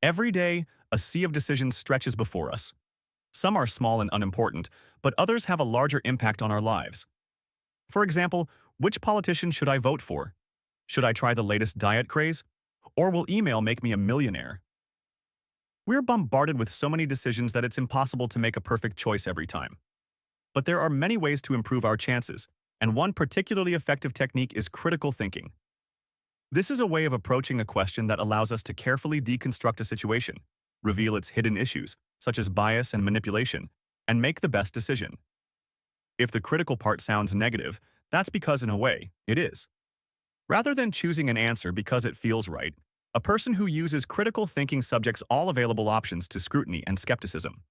Every day, a sea of decisions stretches before us. Some are small and unimportant, but others have a larger impact on our lives. For example, which politician should I vote for? Should I try the latest diet craze? Or will email make me a millionaire? We're bombarded with so many decisions that it's impossible to make a perfect choice every time. But there are many ways to improve our chances, and one particularly effective technique is critical thinking. This is a way of approaching a question that allows us to carefully deconstruct a situation, reveal its hidden issues, such as bias and manipulation, and make the best decision. If the critical part sounds negative, that's because in a way, it is. Rather than choosing an answer because it feels right, a person who uses critical thinking subjects all available options to scrutiny and skepticism.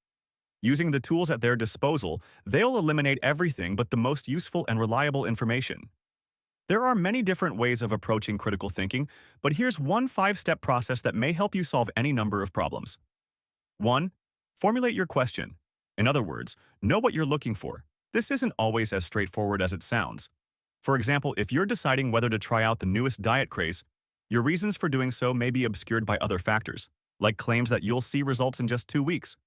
Using the tools at their disposal, they'll eliminate everything but the most useful and reliable information. There are many different ways of approaching critical thinking, but here's one 5-step process that may help you solve any number of problems. 1. Formulate your question. In other words, know what you're looking for. This isn't always as straightforward as it sounds. For example, if you're deciding whether to try out the newest diet craze, your reasons for doing so may be obscured by other factors, like claims that you'll see results in just 2 weeks.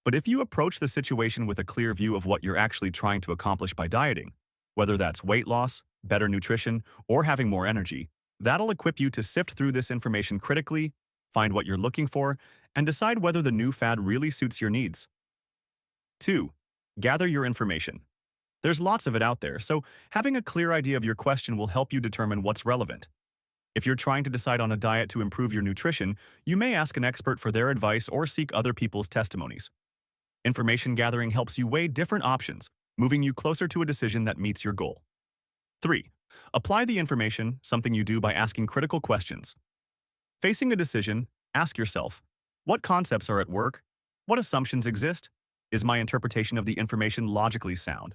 But if you approach the situation with a clear view of what you're actually trying to accomplish by dieting, whether that's weight loss, better nutrition, or having more energy, that'll equip you to sift through this information critically, find what you're looking for, and decide whether the new fad really suits your needs. 2. Gather your information. There's lots of it out there, so having a clear idea of your question will help you determine what's relevant. If you're trying to decide on a diet to improve your nutrition, you may ask an expert for their advice or seek other people's testimonies. Information gathering helps you weigh different options, moving you closer to a decision that meets your goal. 3. Apply the information, something you do by asking critical questions. Facing a decision, ask yourself, what concepts are at work? What assumptions exist? Is my interpretation of the information logically sound?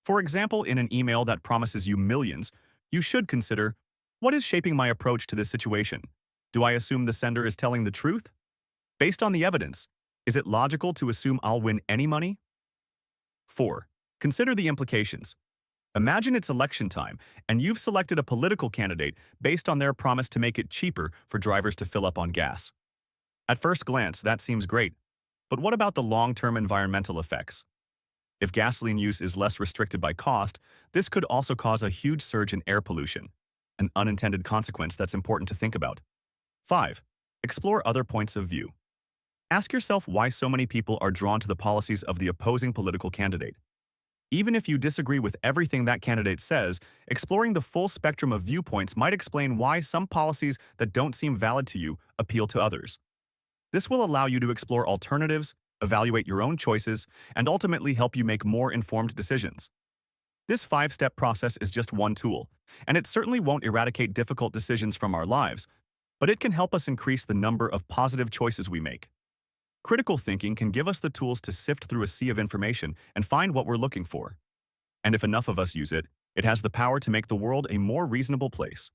For example, in an email that promises you millions, you should consider, what is shaping my approach to this situation? Do I assume the sender is telling the truth? Based on the evidence, is it logical to assume I'll win any money? 4. Consider the implications. Imagine it's election time, and you've selected a political candidate based on their promise to make it cheaper for drivers to fill up on gas. At first glance, that seems great. But what about the long-term environmental effects? If gasoline use is less restricted by cost, this could also cause a huge surge in air pollution, an unintended consequence that's important to think about. 5. Explore other points of view. Ask yourself why so many people are drawn to the policies of the opposing political candidate. Even if you disagree with everything that candidate says, exploring the full spectrum of viewpoints might explain why some policies that don't seem valid to you appeal to others. This will allow you to explore alternatives, evaluate your own choices, and ultimately help you make more informed decisions. This 5-step process is just one tool, and it certainly won't eradicate difficult decisions from our lives, but it can help us increase the number of positive choices we make. Critical thinking can give us the tools to sift through a sea of information and find what we're looking for. And if enough of us use it, it has the power to make the world a more reasonable place.